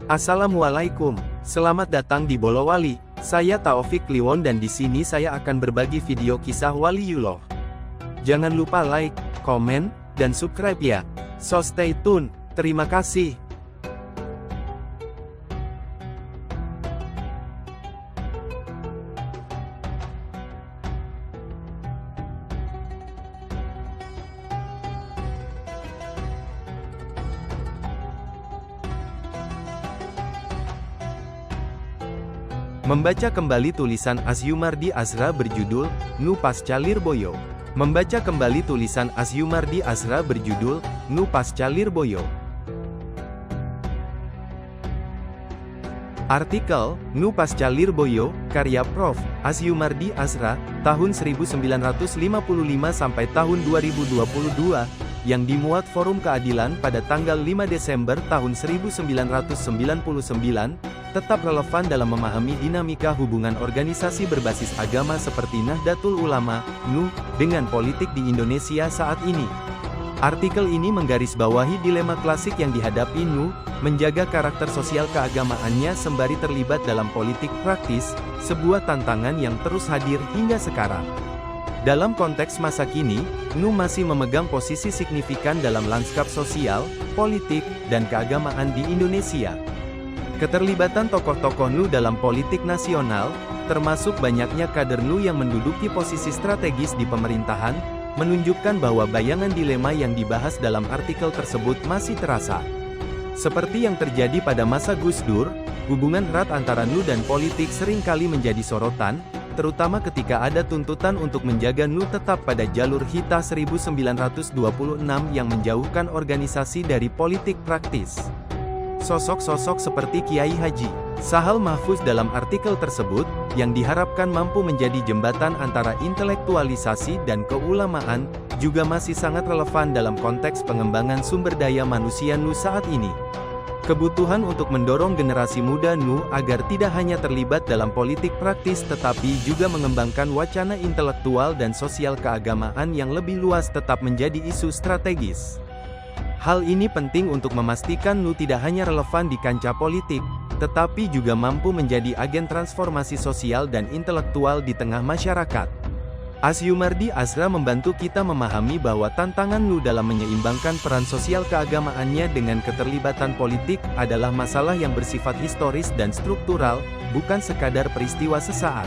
Assalamualaikum, selamat datang di Bolowali. Saya Taufik Kliwon dan di sini saya akan berbagi video kisah Waliullah. Jangan lupa like, komen, dan subscribe ya. So stay tune. Terima kasih. Membaca kembali tulisan Asyumardi Azra berjudul, Nu Pasca Lirboyo. Membaca kembali tulisan Asyumardi Azra berjudul, Nu Pasca Lirboyo. Artikel, Nu Pasca Lirboyo, karya Prof. Asyumardi Azra, tahun 1955 sampai tahun 2022, yang dimuat Forum Keadilan pada tanggal 5 Desember tahun 1999, tetap relevan dalam memahami dinamika hubungan organisasi berbasis agama seperti Nahdlatul Ulama, NU, dengan politik di Indonesia saat ini. Artikel ini menggarisbawahi dilema klasik yang dihadapi NU, menjaga karakter sosial keagamaannya sembari terlibat dalam politik praktis, sebuah tantangan yang terus hadir hingga sekarang. Dalam konteks masa kini, NU masih memegang posisi signifikan dalam lanskap sosial, politik, dan keagamaan di Indonesia. Keterlibatan tokoh-tokoh NU dalam politik nasional, termasuk banyaknya kader NU yang menduduki posisi strategis di pemerintahan, menunjukkan bahwa bayangan dilema yang dibahas dalam artikel tersebut masih terasa. Seperti yang terjadi pada masa Gus Dur, hubungan erat antara NU dan politik seringkali menjadi sorotan, terutama ketika ada tuntutan untuk menjaga NU tetap pada jalur HITA 1926 yang menjauhkan organisasi dari politik praktis. Sosok-sosok seperti Kiai Haji Sahal Mahfuz dalam artikel tersebut, yang diharapkan mampu menjadi jembatan antara intelektualisasi dan keulamaan, juga masih sangat relevan dalam konteks pengembangan sumber daya manusia NU saat ini. Kebutuhan untuk mendorong generasi muda NU agar tidak hanya terlibat dalam politik praktis tetapi juga mengembangkan wacana intelektual dan sosial keagamaan yang lebih luas tetap menjadi isu strategis. Hal ini penting untuk memastikan NU tidak hanya relevan di kancah politik, tetapi juga mampu menjadi agen transformasi sosial dan intelektual di tengah masyarakat. Asyumardi Azra membantu kita memahami bahwa tantangan NU dalam menyeimbangkan peran sosial keagamaannya dengan keterlibatan politik adalah masalah yang bersifat historis dan struktural, bukan sekadar peristiwa sesaat.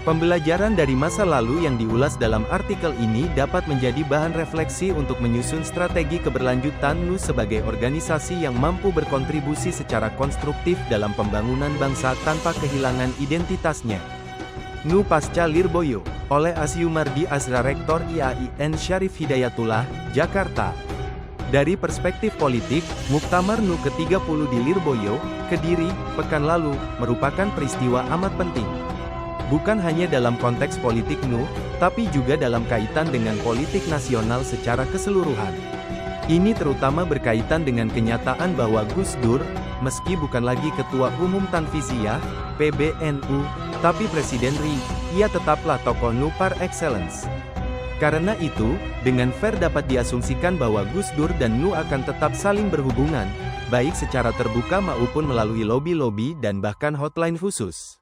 Pembelajaran dari masa lalu yang diulas dalam artikel ini dapat menjadi bahan refleksi untuk menyusun strategi keberlanjutan NU sebagai organisasi yang mampu berkontribusi secara konstruktif dalam pembangunan bangsa tanpa kehilangan identitasnya. NU Pasca Lirboyo, oleh Asyumardi Azra Rektor IAIN Syarif Hidayatullah, Jakarta. Dari perspektif politik, Muktamar NU ke-30 di Lirboyo, Kediri, pekan lalu, merupakan peristiwa amat penting. Bukan hanya dalam konteks politik NU, tapi juga dalam kaitan dengan politik nasional secara keseluruhan. Ini terutama berkaitan dengan kenyataan bahwa Gus Dur, meski bukan lagi Ketua Umum Tanfiziyah, PBNU, tapi Presiden RI, ia tetaplah tokoh NU par excellence. Karena itu, dengan fair dapat diasumsikan bahwa Gus Dur dan NU akan tetap saling berhubungan, baik secara terbuka maupun melalui lobi-lobi dan bahkan hotline khusus.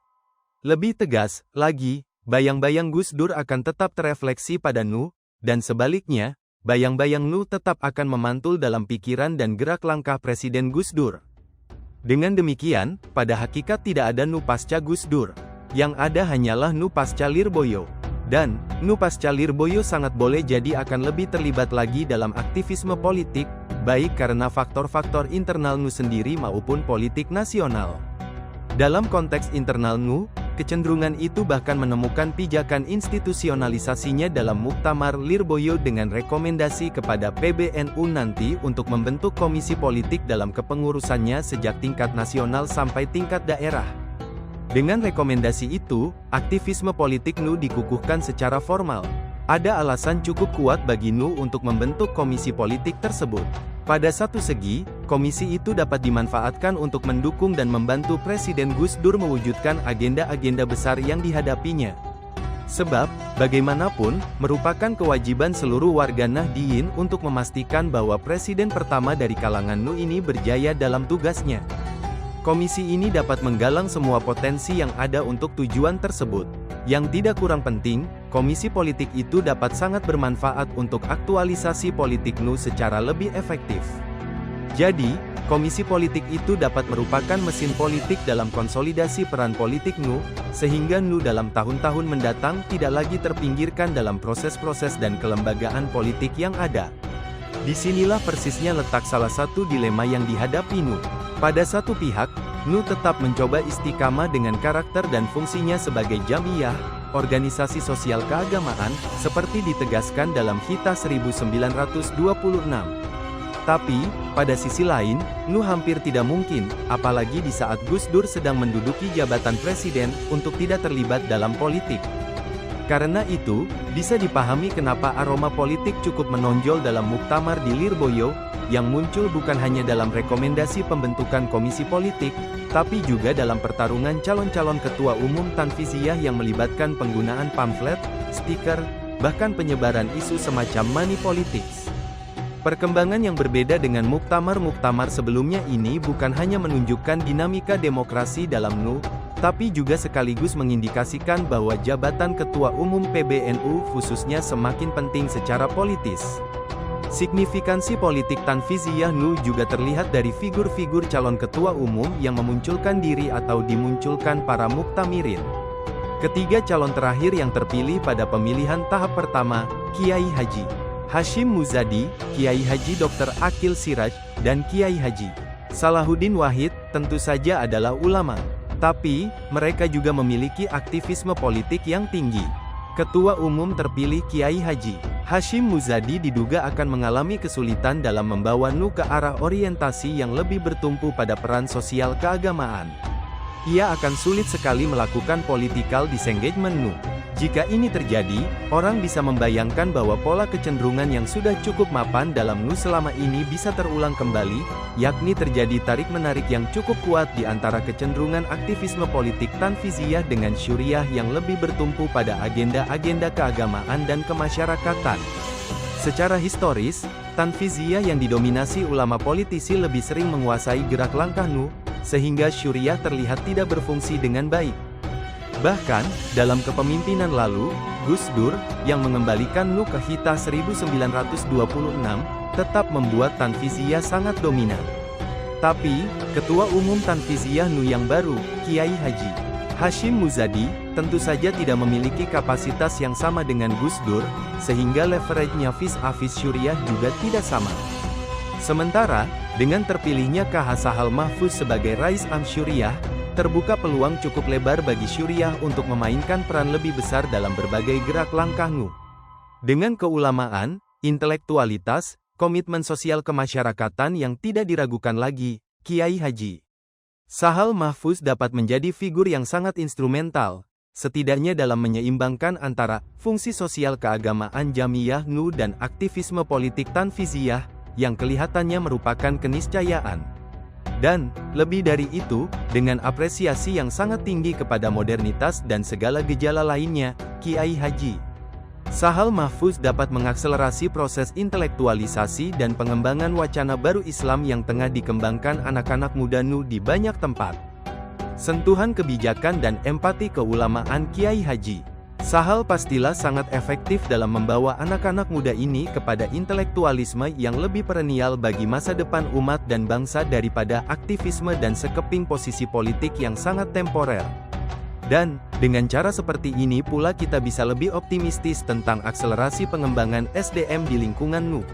Lebih tegas lagi, bayang-bayang Gus Dur akan tetap terefleksi pada NU, dan sebaliknya, bayang-bayang NU tetap akan memantul dalam pikiran dan gerak langkah Presiden Gus Dur. Dengan demikian, pada hakikat tidak ada NU pasca Gus Dur. Yang ada hanyalah NU Pasca Lirboyo. Dan, NU Pasca Lirboyo sangat boleh jadi akan lebih terlibat lagi dalam aktivisme politik, baik karena faktor-faktor internal NU sendiri maupun politik nasional. Dalam konteks internal NU, kecenderungan itu bahkan menemukan pijakan institusionalisasinya dalam Muktamar Lirboyo dengan rekomendasi kepada PBNU nanti untuk membentuk komisi politik dalam kepengurusannya sejak tingkat nasional sampai tingkat daerah. Dengan rekomendasi itu, aktivisme politik NU dikukuhkan secara formal. Ada alasan cukup kuat bagi NU untuk membentuk komisi politik tersebut. Pada satu segi, komisi itu dapat dimanfaatkan untuk mendukung dan membantu Presiden Gus Dur mewujudkan agenda-agenda besar yang dihadapinya. Sebab, bagaimanapun, merupakan kewajiban seluruh warga Nahdliyin untuk memastikan bahwa presiden pertama dari kalangan NU ini berjaya dalam tugasnya. Komisi ini dapat menggalang semua potensi yang ada untuk tujuan tersebut. Yang tidak kurang penting, komisi politik itu dapat sangat bermanfaat untuk aktualisasi politik NU secara lebih efektif. Jadi, komisi politik itu dapat merupakan mesin politik dalam konsolidasi peran politik NU, sehingga NU dalam tahun-tahun mendatang tidak lagi terpinggirkan dalam proses-proses dan kelembagaan politik yang ada. Disinilah persisnya letak salah satu dilema yang dihadapi NU. Pada satu pihak, NU tetap mencoba istiqamah dengan karakter dan fungsinya sebagai jamiah, organisasi sosial keagamaan, seperti ditegaskan dalam Hita 1926. Tapi, pada sisi lain, NU hampir tidak mungkin, apalagi di saat Gus Dur sedang menduduki jabatan presiden, untuk tidak terlibat dalam politik. Karena itu, bisa dipahami kenapa aroma politik cukup menonjol dalam muktamar di Lirboyo, yang muncul bukan hanya dalam rekomendasi pembentukan komisi politik, tapi juga dalam pertarungan calon-calon ketua umum Tanfiziyah yang melibatkan penggunaan pamflet, stiker, bahkan penyebaran isu semacam money politics. Perkembangan yang berbeda dengan muktamar-muktamar sebelumnya ini bukan hanya menunjukkan dinamika demokrasi dalam NU, tapi juga sekaligus mengindikasikan bahwa jabatan Ketua Umum PBNU khususnya semakin penting secara politis. Signifikansi politik Tanfiziyah NU juga terlihat dari figur-figur calon ketua umum yang memunculkan diri atau dimunculkan para muktamirin. Ketiga calon terakhir yang terpilih pada pemilihan tahap pertama, Kiai Haji Hashim Muzadi, Kiai Haji Dr. Aqil Siraj, dan Kiai Haji Salahuddin Wahid, tentu saja adalah ulama. Tapi, mereka juga memiliki aktivisme politik yang tinggi. Ketua Umum terpilih Kiai Haji Hashim Muzadi diduga akan mengalami kesulitan dalam membawa NU ke arah orientasi yang lebih bertumpu pada peran sosial keagamaan. Ia akan sulit sekali melakukan political disengagement NU. Jika ini terjadi, orang bisa membayangkan bahwa pola kecenderungan yang sudah cukup mapan dalam NU selama ini bisa terulang kembali, yakni terjadi tarik-menarik yang cukup kuat di antara kecenderungan aktivisme politik Tanfiziyah dengan Syuriah yang lebih bertumpu pada agenda-agenda keagamaan dan kemasyarakatan. Secara historis, Tanfiziyah yang didominasi ulama politisi lebih sering menguasai gerak langkah NU, sehingga Syuriah terlihat tidak berfungsi dengan baik. Bahkan, dalam kepemimpinan lalu, Gus Dur, yang mengembalikan NU ke Hita 1926, tetap membuat Tanfiziyah sangat dominan. Tapi, Ketua Umum Tanfiziyah NU yang baru, Kiai Haji Hashim Muzadi, tentu saja tidak memiliki kapasitas yang sama dengan Gus Dur, sehingga leverage-nya vis-a-vis Syuriah juga tidak sama. Sementara, dengan terpilihnya KH Sahal Mahfuz sebagai Rais Am Syuriah, terbuka peluang cukup lebar bagi Syuriah untuk memainkan peran lebih besar dalam berbagai gerak langkah NU. Dengan keulamaan, intelektualitas, komitmen sosial kemasyarakatan yang tidak diragukan lagi, Kiai Haji Sahal Mahfuz dapat menjadi figur yang sangat instrumental, setidaknya dalam menyeimbangkan antara fungsi sosial keagamaan Jamiyah NU dan aktivisme politik Tanfiziyah, yang kelihatannya merupakan keniscayaan. Dan, lebih dari itu, dengan apresiasi yang sangat tinggi kepada modernitas dan segala gejala lainnya, Kiai Haji Sahal Mahfuz dapat mengakselerasi proses intelektualisasi dan pengembangan wacana baru Islam yang tengah dikembangkan anak-anak muda NU di banyak tempat. Sentuhan kebijakan dan empati keulamaan Kiai Haji Sahal pastilah sangat efektif dalam membawa anak-anak muda ini kepada intelektualisme yang lebih perennial bagi masa depan umat dan bangsa daripada aktivisme dan sekeping posisi politik yang sangat temporer. Dan, dengan cara seperti ini pula kita bisa lebih optimistis tentang akselerasi pengembangan SDM di lingkungan NU.